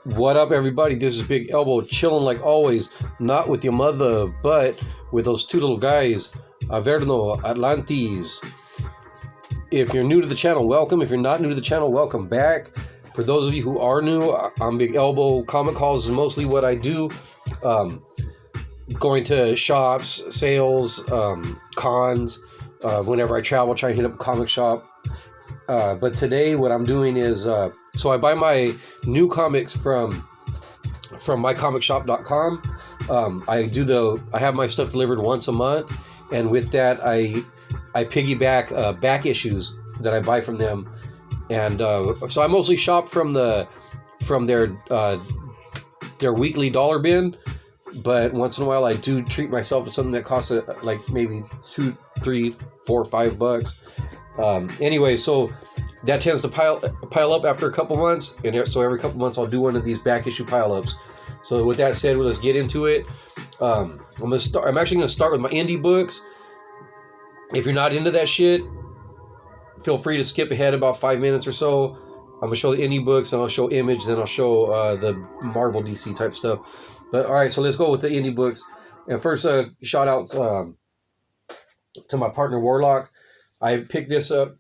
What up, everybody? This is Big Elbow, chilling like always, not with your mother, but with those two little guys, Averno, Atlantis. If you're new to the channel, welcome. If you're not new to the channel, welcome back. For those of you who are new, I'm Big Elbow. Comic calls is mostly what I do. Going to shops, sales, cons, whenever I travel, try and hit up a comic shop. But today what I'm doing is, so I buy my new comics from mycomicshop.com. I have my stuff delivered once a month, and with that I piggyback back issues that I buy from them, and so I mostly shop from their weekly dollar bin, but once in a while I do treat myself to something that costs like maybe $2, $3, $4, $5. Anyway, so that tends to pile up after a couple months, and so every couple months I'll do one of these back issue pile-ups. So with that said, let's get into it. I'm actually gonna start with my indie books. If you're not into that shit, feel free to skip ahead about 5 minutes or so. I'm gonna show the indie books, and I'll show Image, then I'll show the Marvel DC type stuff. But all right, so let's go with the indie books. And first, shout outs to my partner War.lock. I picked this up.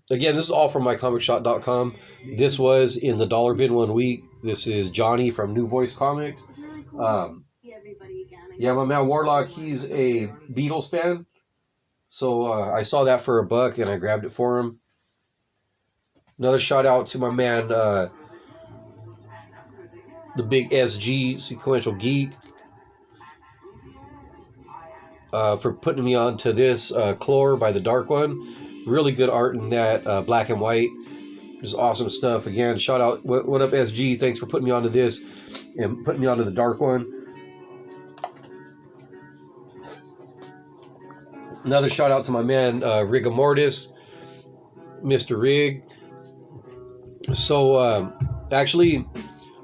Again, this is all from mycomicshop.com. This was in the dollar bin one week. This is Johnny from New Voice Comics. Yeah, my man War.lock, he's a Beatles fan. So I saw that for $1 and I grabbed it for him. Another shout out to my man, the big SG Sequential Geek, for putting me on to this Chlor by the Dark One. Really good art in that, black and white. Just awesome stuff. Again, shout out. What up, SG? Thanks for putting me onto this and putting me onto the Dark One. Another shout out to my man, Rigor Mortis, Mr. Rig. So, actually,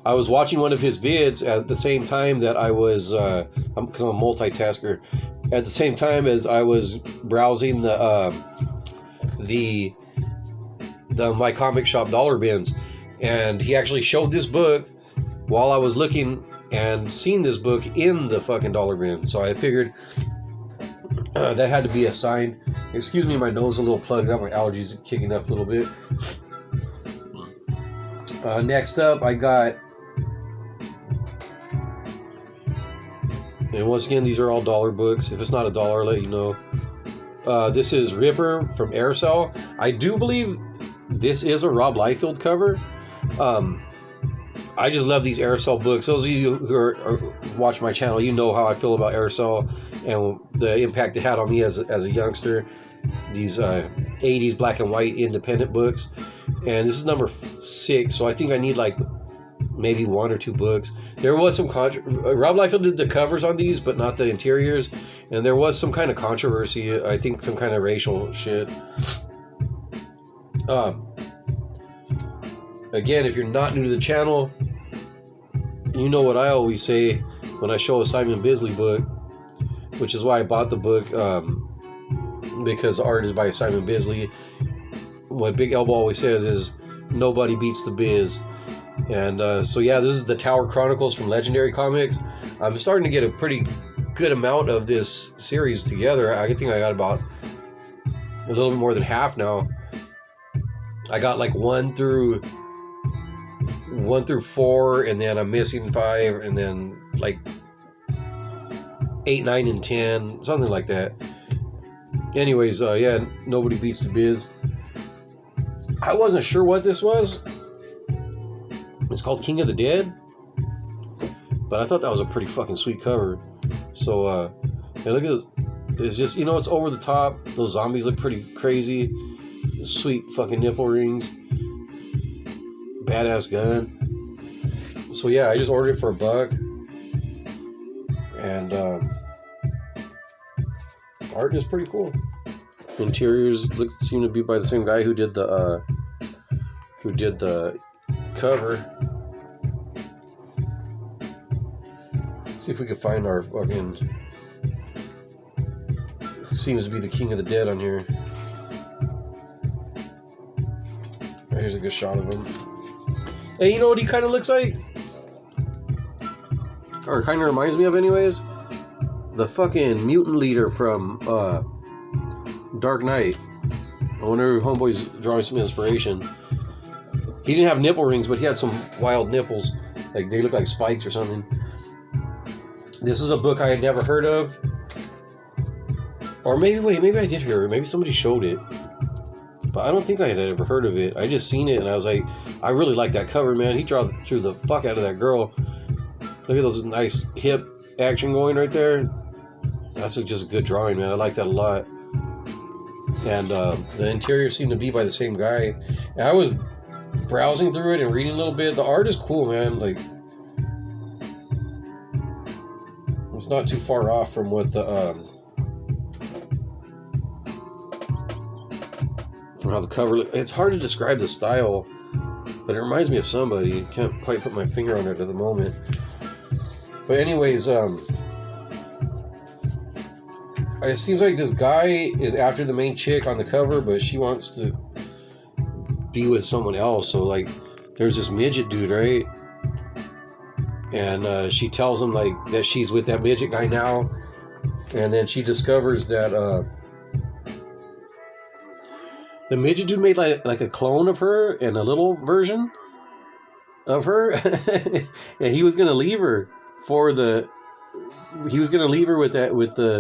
I was watching one of his vids at the same time that I was, because I'm a multitasker, at the same time as I was browsing the My Comic Shop dollar bins, and he actually showed this book while I was looking and seen this book in the fucking dollar bin. So I figured that had to be a sign. Excuse me, my nose is a little plugged up. My allergies are kicking up a little bit. Next up, I got, and once again, these are all dollar books. If it's not $1, I'll let you know. This is Ripper from Aircell. I do believe this is a Rob Liefeld cover. I just love these Aircell books. Those of you who watch my channel, you know how I feel about Aircell and the impact it had on me as a youngster. These 80s black and white independent books. And this is number 6, so I think I need like maybe 1 or 2 books. There was some Rob Liefeld did the covers on these, but not the interiors. And there was some kind of controversy. I think some kind of racial shit. Again, if you're not new to the channel, you know what I always say when I show a Simon Bisley book, which is why I bought the book, because the art is by Simon Bisley. What Big Elbow always says is, nobody beats the biz. And so yeah, this is the Tower Chronicles from Legendary Comics. I'm starting to get a pretty good amount of this series together. I think I got about a little bit more than half now. I got like 1 through 4, and then I'm missing 5, and then like 8, 9, and 10, something like that. Anyways, yeah, nobody beats the biz. I wasn't sure what this was. It's called King of the Dead, but I thought that was a pretty fucking sweet cover. So, yeah, look at it. It's just, it's over the top. Those zombies look pretty crazy. Sweet fucking nipple rings. Badass gun. So yeah, I just ordered it for $1. And art is pretty cool. Interiors seem to be by the same guy who did the cover. Let's see if we can find our fucking, who seems to be the King of the Dead on here. Here's a good shot of him. And you know what he kind of looks like? or kind of reminds me of anyways, the fucking mutant leader from Dark Knight. I wonder if Homeboy's drawing some inspiration. He didn't have nipple rings, but he had some wild nipples. Like, they look like spikes or something. This is a book I had never heard of. Or maybe I did hear it. Maybe somebody showed it. But I don't think I had ever heard of it. I just seen it, and I was like, I really like that cover, man. He drew the fuck out of that girl. Look at those nice hip action going right there. That's just a good drawing, man. I like that a lot. And the interior seemed to be by the same guy. And I was browsing through it and reading a little bit. The art is cool, man. Like, it's not too far off from what the from how the cover looks. It's hard to describe the style, but it reminds me of somebody. Can't quite put my finger on it at the moment. But anyways, it seems like this guy is after the main chick on the cover, but she wants to be with someone else. So, like, there's this midget dude, right? And she tells him, like, that she's with that midget guy now. And then she discovers that the midget dude made like a clone of her and a little version of her. And he was going to leave her with the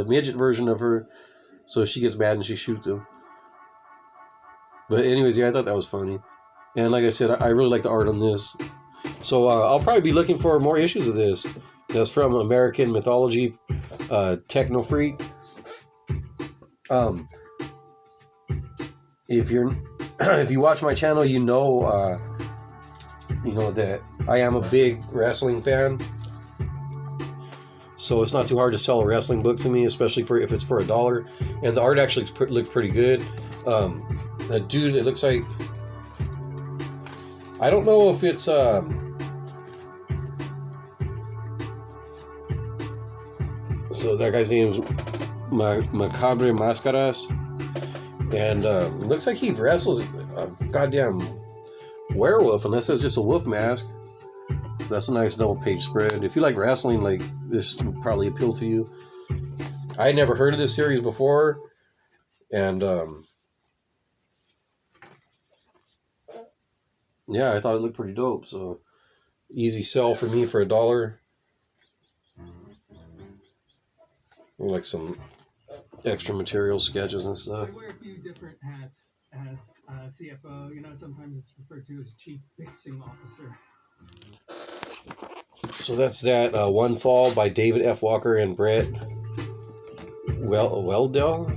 midget version of her. So she gets mad and she shoots him. But anyways, yeah, I thought that was funny. And like I said, I really like the art on this. So I'll probably be looking for more issues of this. That's from American Mythology, Techno Freak. If you watch my channel, you know that I am a big wrestling fan. So it's not too hard to sell a wrestling book to me, especially if it's for $1. And the art actually looked pretty good. That dude, it looks like, I don't know if it's so that guy's name is Macabre Mascaras, and it looks like he wrestles a goddamn werewolf, unless it's just a wolf mask. That's a nice double page spread. If you like wrestling, like, this would probably appeal to you. I had never heard of this series before, and yeah, I thought it looked pretty dope. So easy sell for me for $1. Like some extra material, sketches and stuff. I wear a few different hats as CFO. Sometimes it's referred to as Chief Fixing Officer. So that's that One Fall by David F. Walker and Brett Weldell.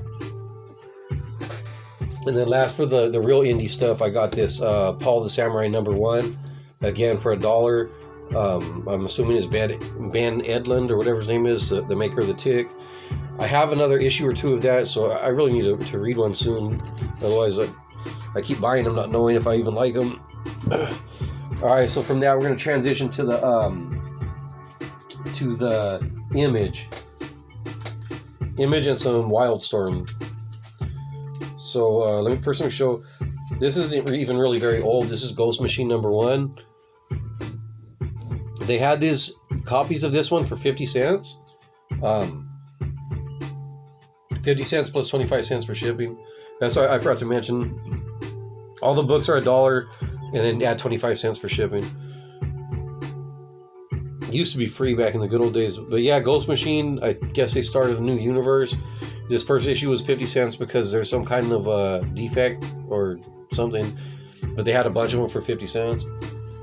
And then last, for the real indie stuff, I got this Paul the Samurai #1, again for $1. I'm assuming it's Ben Edlund or whatever his name is, the maker of the Tick. I have another issue or two of that, so I really need to read one soon. Otherwise, I keep buying them, not knowing if I even like them. All right, so from that, we're going to transition to the image and some Wildstorm. So let me first show. This isn't even really very old. This is Ghost Machine #1. They had these copies of this one for 50 cents. 50 cents plus 25 cents for shipping. That's why I forgot to mention. All the books are $1, and then add 25 cents for shipping. It used to be free back in the good old days. But yeah, Ghost Machine, I guess they started a new universe. This first issue was 50 cents because there's some kind of defect or something. But they had a bunch of them for 50 cents.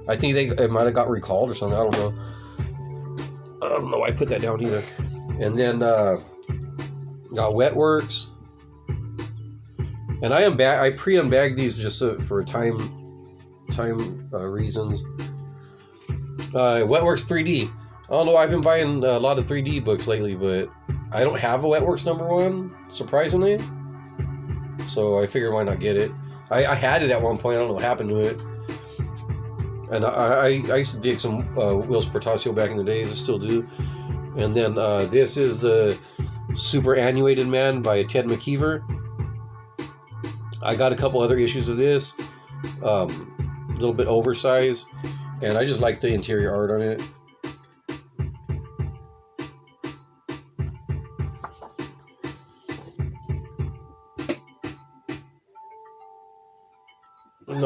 I think it might have got recalled or something. I don't know. I don't know why I put that down either. And then got Wetworks. And I pre-unbagged these just for time reasons. Wetworks 3D. I don't know, I've been buying a lot of 3D books lately, but I don't have a Wetworks #1, surprisingly. So I figured why not get it. I had it at one point, I don't know what happened to it. And I used to dig some Whilce Portacio back in the days, I still do. And then this is the Super Annuated Man by Ted McKeever. I got a couple other issues of this, a little bit oversized, and I just like the interior art on it.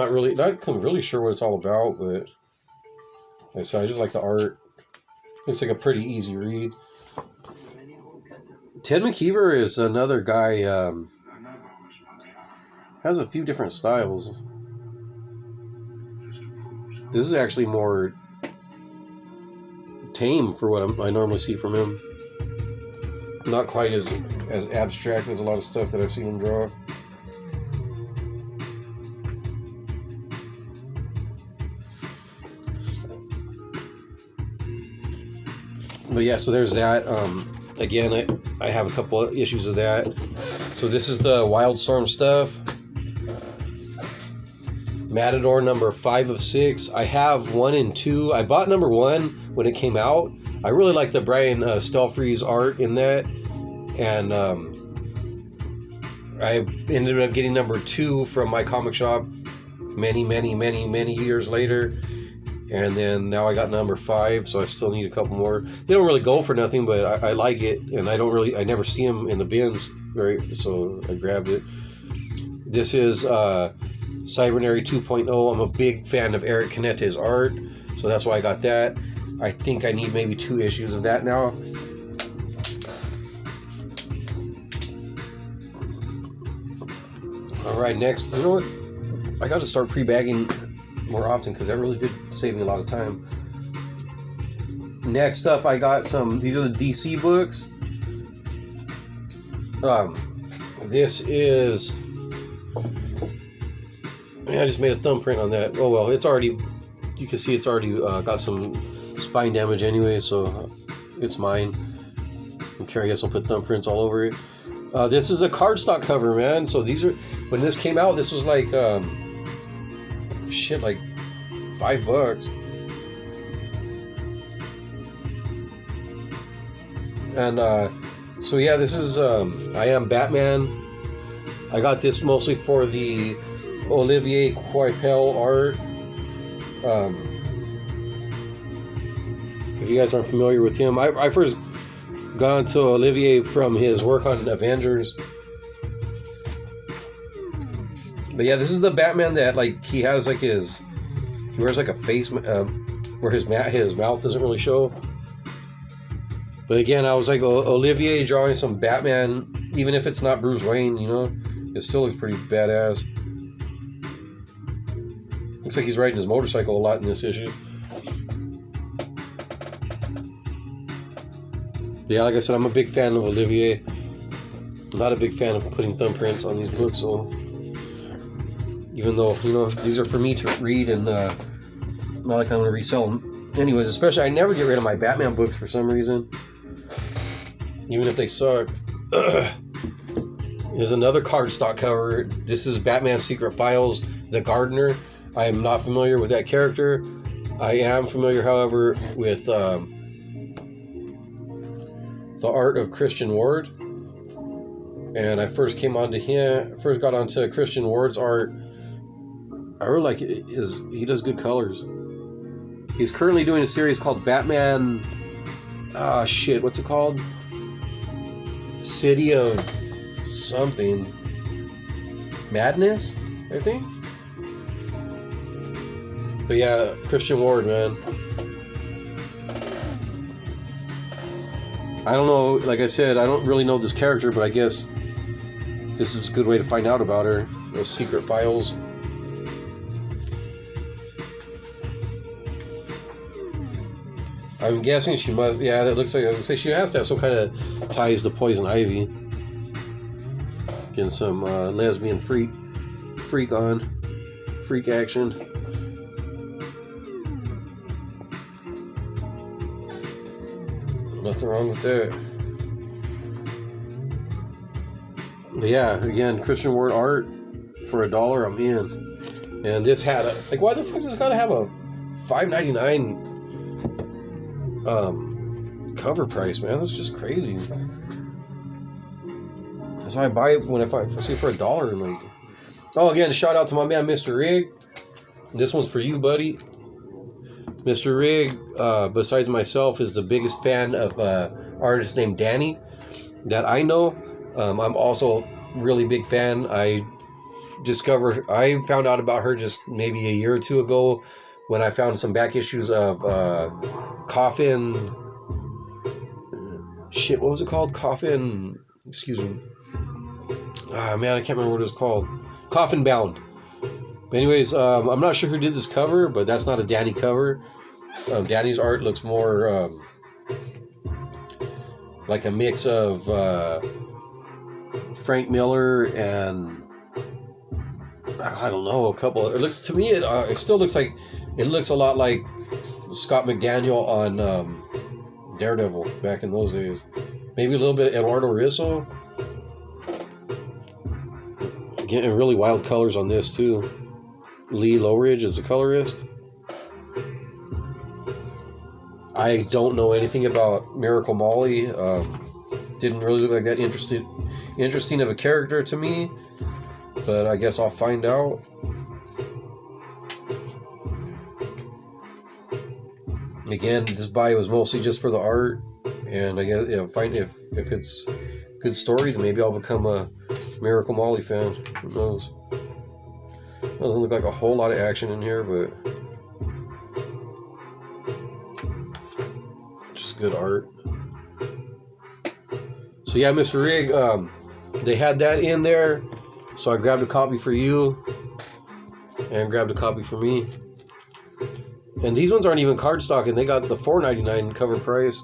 not really sure what it's all about, but like I said, I just like the art. Looks like a pretty easy read. Ted McKeever is another guy. Has a few different styles. This is actually more tame for what I normally see from him. Not quite as abstract as a lot of stuff that I've seen him draw. But yeah, so there's that. Again, I have a couple of issues of that. So this is the Wildstorm stuff. Matador number 5 of 6. I have 1 and 2. I bought number 1 when it came out. I really like the Brian Stelfreeze art in that. And I ended up getting number 2 from my comic shop many years later. And then now I got number 5, so I still need a couple more. They don't really go for nothing, but I like it. And I never see them in the bins, right? So I grabbed it. This is Cybernary 2.0. I'm a big fan of Eric Canete's art, so that's why I got that. I think I need maybe 2 issues of that now. Alright, next, you know what? I got to start pre-bagging more often because that really did save me a lot of time. Next up, I got these are the DC books. This is... I just made a thumbprint on that. Oh well, it's already, you can see it's already got some spine damage anyway, so it's mine. Okay, I guess I'll put thumbprints all over it. This is a cardstock cover, man. So these are, when this came out, this was like, shit, like $5. And so yeah, this is I Am Batman. I got this mostly for the Olivier Coipel art. If you guys aren't familiar with him, I first got into Olivier from his work on Avengers. But yeah, this is the Batman that, like, he has like he wears like a face where his mouth doesn't really show. But again, I was like, Olivier drawing some Batman, even if it's not Bruce Wayne, you know, it still looks pretty badass. Looks like he's riding his motorcycle a lot in this issue. Yeah, like I said, I'm a big fan of Olivier. I'm not a big fan of putting thumbprints on these books, so even though, you know, these are for me to read and not like I'm going to resell them. Anyways, especially, I never get rid of my Batman books for some reason, even if they suck. There's another cardstock cover. This is Batman Secret Files, The Gardener. I am not familiar with that character. I am familiar, however, with the art of Christian Ward. And I first got onto Christian Ward's art. I really like it. He does good colors. He's currently doing a series called Batman... what's it called? City of something. Madness, I think? But yeah, Christian Ward, man. I don't know, like I said, I don't really know this character, but I guess this is a good way to find out about her. Those secret files. I'm guessing she must, yeah, that looks like, I was gonna say, she has to have some kind of ties to Poison Ivy. Getting some lesbian freak action. Nothing wrong with that. But yeah, again, Christian Ward art for $1, I'm in. And this had a, like, why the fuck does it gotta have a $5.99 cover price, man? That's just crazy. That's why I buy it when I see it for $1. I'm like, oh, again, shout out to my man, Mr. Rig. This one's for you, buddy. Mr. Rig, besides myself, is the biggest fan of artist named Danny that I know. I'm also really big fan. I I found out about her just maybe a year or two ago when I found some back issues of Coffin. Shit, what was it called? Coffin. Excuse me. Ah, man, I can't remember what it was called. Coffin Bound. But anyways, I'm not sure who did this cover, but that's not a Danny cover. Danny's art looks more like a mix of Frank Miller and I don't know, a couple. It looks to me, it still looks like it looks a lot like Scott McDaniel on Daredevil back in those days. Maybe a little bit of Eduardo Risso. Getting really wild colors on this too. Lee Lowridge is the colorist. I don't know anything about Miracle Molly. Didn't really look like that interesting of a character to me, but I guess I'll find out. Again, this buy was mostly just for the art, and I guess find if it's a good story, then maybe I'll become a Miracle Molly fan. Who knows? Doesn't look like a whole lot of action in here, but just good art. So yeah, Mr. Rig, they had that in there, so I grabbed a copy for you and grabbed a copy for me. And these ones aren't even cardstock, and they got the $4.99 cover price.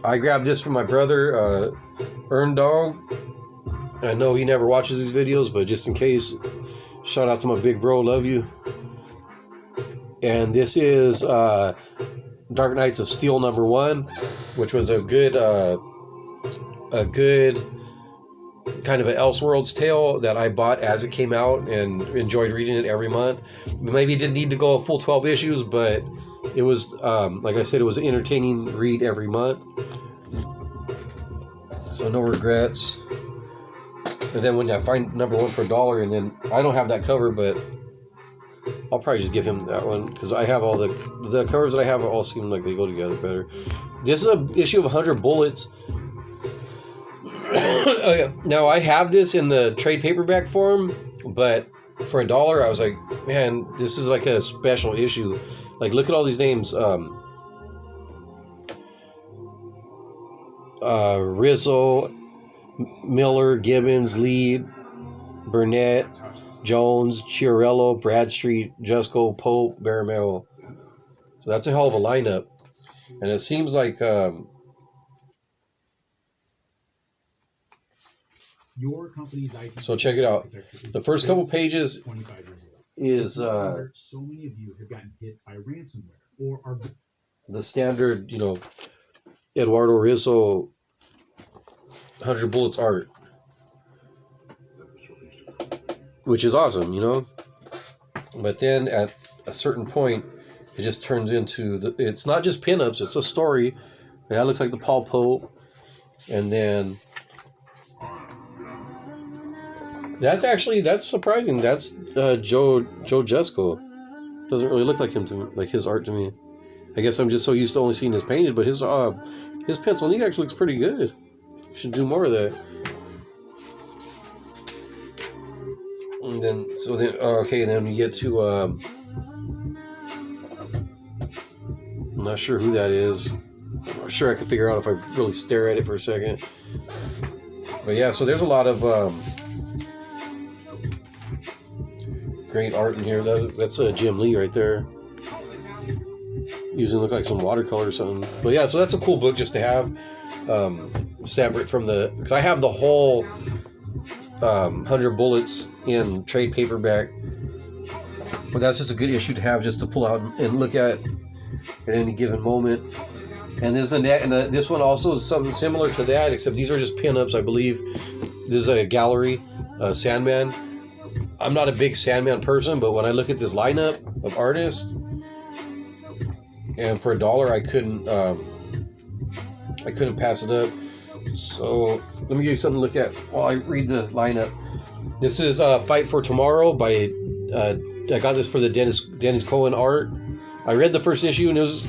I grabbed this from my brother, Earn Dog. I know he never watches these videos, but just in case, shout out to my big bro, love you. And this is Dark Knights of Steel #1, which was a good kind of an Elseworlds tale that I bought as it came out and enjoyed reading it every month. Maybe it didn't need to go a full 12 issues, but it was, like I said, it was an entertaining read every month. So no regrets. And then when I find #1 for $1, and then I don't have that cover, but I'll probably just give him that one because I have all the covers that I have all seem like they go together better. This is an issue of 100 Bullets. Now I have this in the trade paperback form, but for $1 I was like, man, this is like a special issue. Like, look at all these names. Rizzo, Miller, Gibbons, Lee, Burnett, Jones, Chiarello, Bradstreet, Jusko, Pope, Baramel. So that's a hell of a lineup. And it seems like your company's IT. So check it out. The first couple pages 25 years ago. is So many of you have gotten hit by ransomware or are the standard, Eduardo Rizzo 100 Bullets art, which is awesome, But then at a certain point, it just turns into it's not just pinups; it's a story. That looks like the Paul Pope, and then that's surprising. That's Joe Jusko. Doesn't really look like him to me, like his art to me. I guess I'm just so used to only seeing his painted, but his pencil neat actually looks pretty good. Should do more of that. And then then we get to I'm not sure who that is. I'm not sure I can figure out if I really stare at it for a second. But yeah, so there's a lot of great art in here. That's Jim Lee right there. Using look like some watercolor or something. But yeah, so that's a cool book just to have separate from because I have the whole 100 Bullets in trade paperback. But that's just a good issue to have just to pull out and look at any given moment. And this one also is something similar to that, except these are just pinups, I believe. This is a gallery, Sandman. I'm not a big Sandman person, but when I look at this lineup of artists, and for $1 I couldn't pass it up. So let me give you something to look at while I read the lineup. This is Fight for Tomorrow by I got this for the Dennis Cohen art. I read the first issue and it was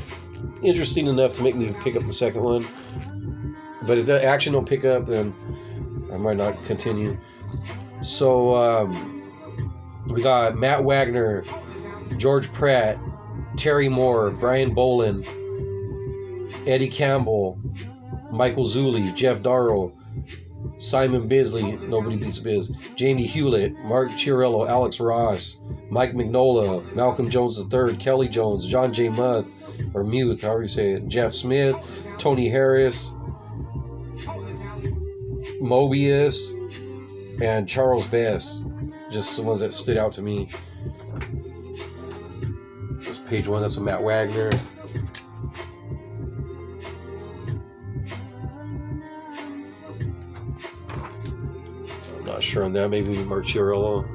interesting enough to make me pick up the second one. But if the action don't pick up, then I might not continue. So we got Matt Wagner, George Pratt, Terry Moore, Brian Bolin, Eddie Campbell, Michael Zulli, Jeff Darrow, Simon Bisley, nobody beats Biz, Jamie Hewlett, Mark Chiarello, Alex Ross, Mike Mignola, Malcolm Jones III, Kelly Jones, John J. Muth, or Muth, however you say it, Jeff Smith, Tony Harris, Mobius, and Charles Vess. Just the ones that stood out to me. That's page 1, that's a Matt Wagner. I'm not sure on that, maybe Mark Chiarello.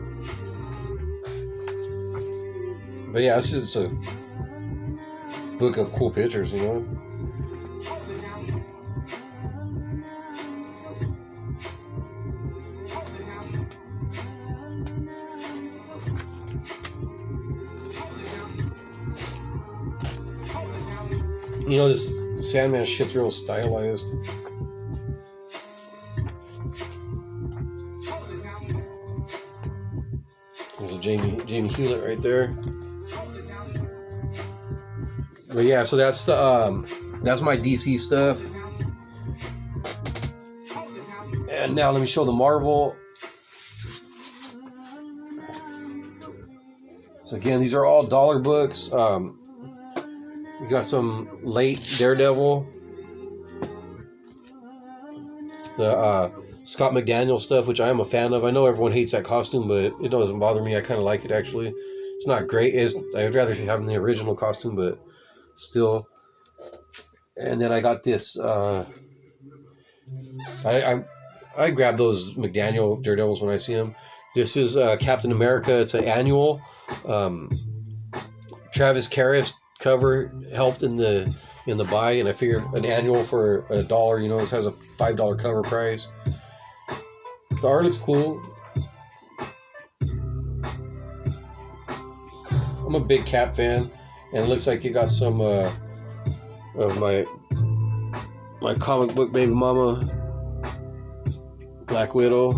But yeah, it's just a book of cool pictures, you know. You know, this Sandman shit's real stylized. There's a Jamie Hewlett right there. But yeah, so that's my DC stuff. And now let me show the Marvel. So again, these are all dollar books. We got some late Daredevil. The Scott McDaniel stuff, which I am a fan of. I know everyone hates that costume, but it doesn't bother me. I kind of like it, actually. It's not great. I'd rather have the original costume, but still. And then I got this. I grab those McDaniel Daredevils when I see them. This is Captain America. It's an annual. Travis Karras cover helped in the buy, and I figured an annual for $1. You know, this has a $5 cover price. The art looks cool. I'm a big Cap fan, and it looks like you got some of my comic book baby mama, Black Widow.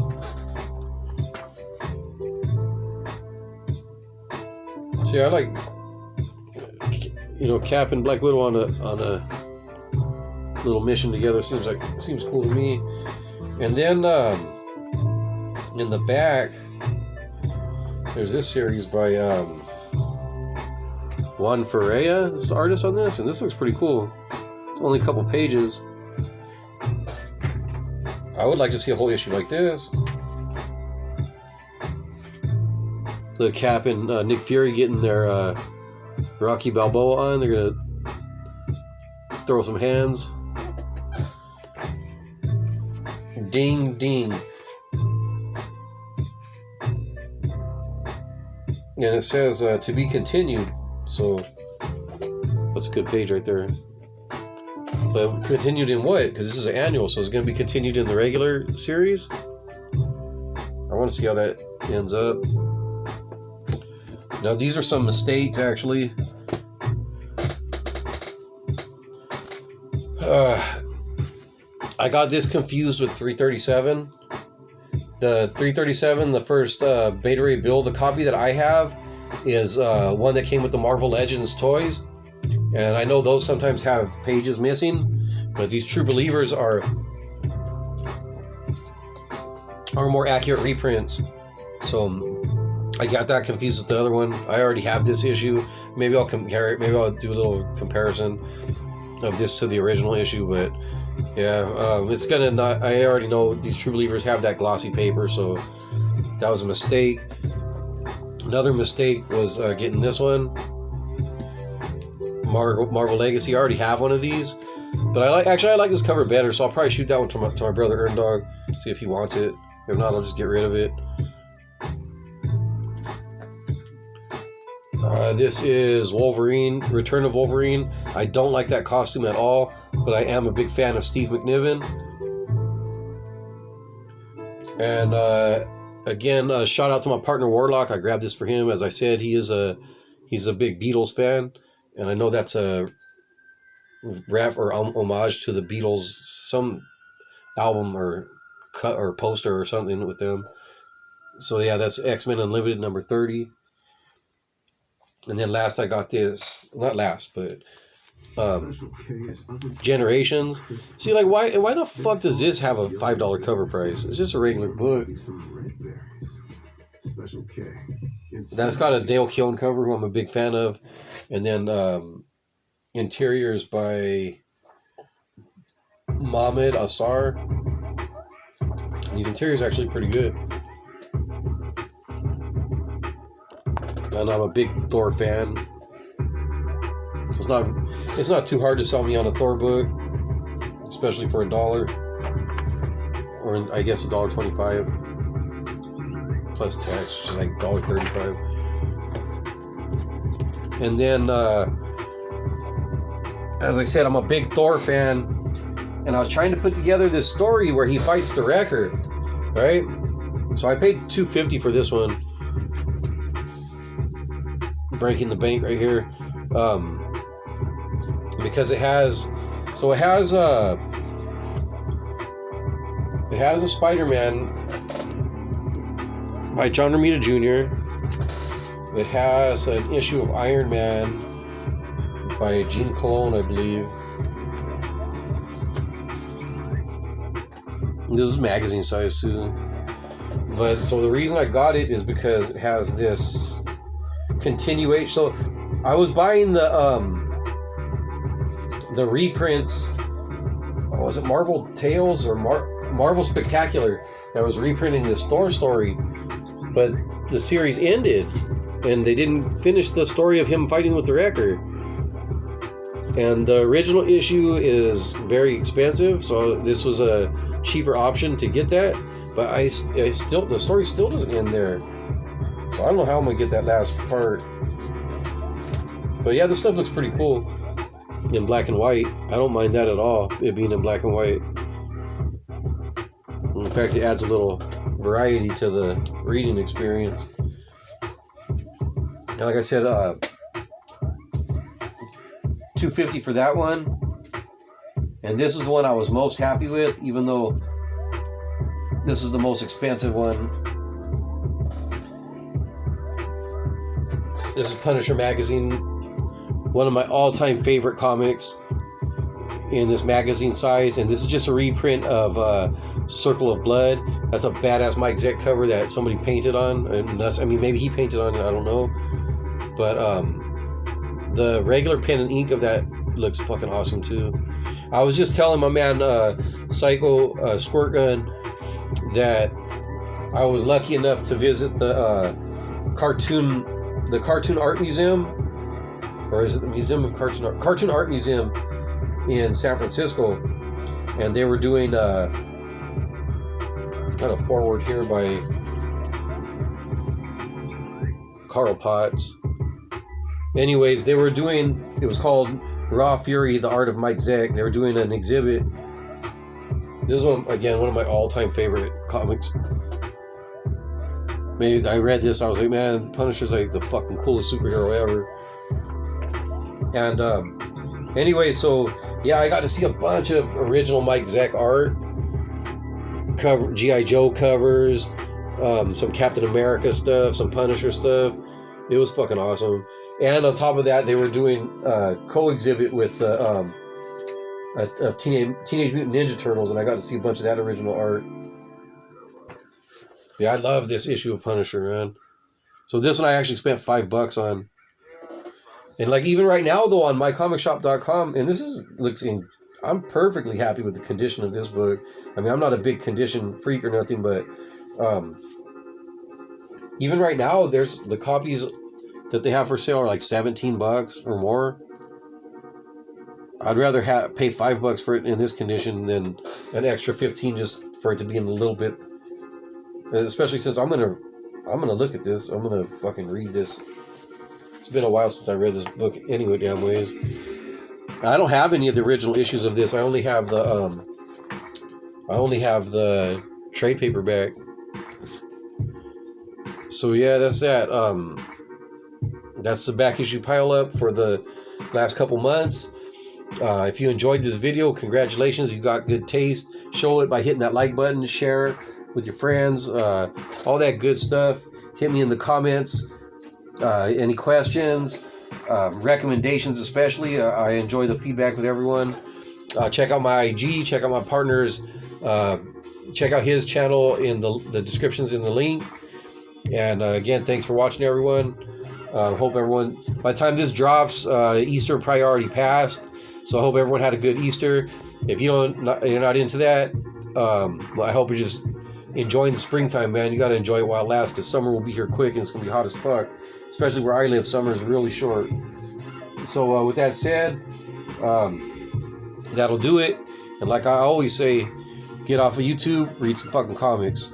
See, I like, you know, Cap and Black Widow on a little mission together. Seems cool to me. And then in the back, there's this series by Juan Ferreira. This is the artist on this, and this looks pretty cool. It's only a couple pages. I would like to see a whole issue like this. The Cap and Nick Fury getting their Rocky Balboa on. They're gonna throw some hands. Ding ding. And it says to be continued. So that's a good page right there. But continued in what? Because this is an annual, so it's going to be continued in the regular series. I want to see how that ends up. Now these are some mistakes, actually. I got this confused with 337. The 337, the first Beta Ray Bill, the copy that I have is one that came with the Marvel Legends toys. And I know those sometimes have pages missing, but these True Believers are more accurate reprints. So I got that confused with the other one. I already have this issue. Maybe I'll compare it. Maybe I'll do a little comparison of this to the original issue, but yeah, it's gonna not. I already know these True Believers have that glossy paper, so that was a mistake. Another mistake was getting this one, Marvel Legacy. I already have one of these, but I like this cover better, so I'll probably shoot that one to my brother Erndog, see if he wants it. If not, I'll just get rid of it. This is Wolverine, Return of Wolverine. I don't like that costume at all, but I am a big fan of Steve McNiven. And again, shout out to my partner War.lock. I grabbed this for him. As I said, he's a big Beatles fan, and I know that's a rap or homage to the Beatles, some album or cut or poster or something with them. So yeah, that's X-Men Unlimited number 30. And then last I got this, not last, but Generations. See, like, why the fuck does this have a $5 cover price? It's just a regular book. That's got a Dale Keown cover, who I'm a big fan of. And then interiors by Mohamed Asar. These interiors are actually pretty good. And I'm a big Thor fan. So it's not too hard to sell me on a Thor book, especially for $1, or I guess $1.25 plus tax, which is like $1.35. And then, as I said, I'm a big Thor fan, and I was trying to put together this story where he fights the Wrecker, right? So I paid $250 for this one. Breaking the bank right here. Because it has a Spider-Man by John Romita Jr. It has an issue of Iron Man by Gene Cologne, I believe. This is magazine size too. But so the reason I got it is because it has this continuation. So I was buying the reprints. Oh, was it Marvel Tales or Marvel Spectacular that was reprinting this Thor story? But the series ended, and they didn't finish the story of him fighting with the Wrecker. And the original issue is very expensive, so this was a cheaper option to get that. But I still, the story still doesn't end there. So I don't know how I'm gonna get that last part. But yeah, this stuff looks pretty cool in black and white. I don't mind that at all, it being in black and white. In fact, it adds a little variety to the reading experience. And like I said, $250 for that one. And this is the one I was most happy with, even though this is the most expensive one. This is Punisher magazine, one of my all-time favorite comics in this magazine size, and this is just a reprint of Circle of Blood. That's a badass Mike Zeck cover that somebody painted on, and maybe he painted on it, I don't know. But the regular pen and ink of that looks fucking awesome too. I was just telling my man Psycho Squirt Gun that I was lucky enough to visit the cartoon art museum, or is it the Museum of Cartoon Art Museum in San Francisco, and they were doing got a forward here by Carl Potts. Anyways, they were doing, it was called Raw Fury, The Art of Mike Zeck. They were doing an exhibit. This is one of my all-time favorite comics. Maybe I read this, I was like, man, Punisher's like the fucking coolest superhero ever. And anyway, so yeah, I got to see a bunch of original Mike Zeck art, G.I. Joe covers, some Captain America stuff, some Punisher stuff. It was fucking awesome. And on top of that, they were doing co-exhibit with Teenage Mutant Ninja Turtles, and I got to see a bunch of that original art. Yeah, I love this issue of Punisher, man. So this one I actually spent $5 on. And like even right now though, on mycomicshop.com, and I'm perfectly happy with the condition of this book. I mean, I'm not a big condition freak or nothing, but even right now, there's the copies that they have for sale are like $17 or more. I'd rather pay $5 for it in this condition than an extra $15 just for it to be in a little bit. Especially since I'm gonna look at this. I'm gonna fucking read this. It's been a while since I read this book anyway, damn ways. I don't have any of the original issues of this. I only have the trade paperback. So yeah, that's that. That's the back issue pile up for the last couple months. If you enjoyed this video, congratulations, you got good taste. Show it by hitting that like button, share it with your friends, all that good stuff. Hit me in the comments. Any questions, recommendations, especially. I enjoy the feedback with everyone. Check out my IG. Check out my partner's. Check out his channel in the descriptions in the link. And again, thanks for watching, everyone. Hope everyone, by the time this drops, Easter probably already passed. So I hope everyone had a good Easter. If you're not into that, I hope you're just enjoying the springtime, man. You got to enjoy it while it lasts, because summer will be here quick and it's going to be hot as fuck. Especially where I live, summer is really short. So with that said, that'll do it. And like I always say, get off of YouTube, read some fucking comics.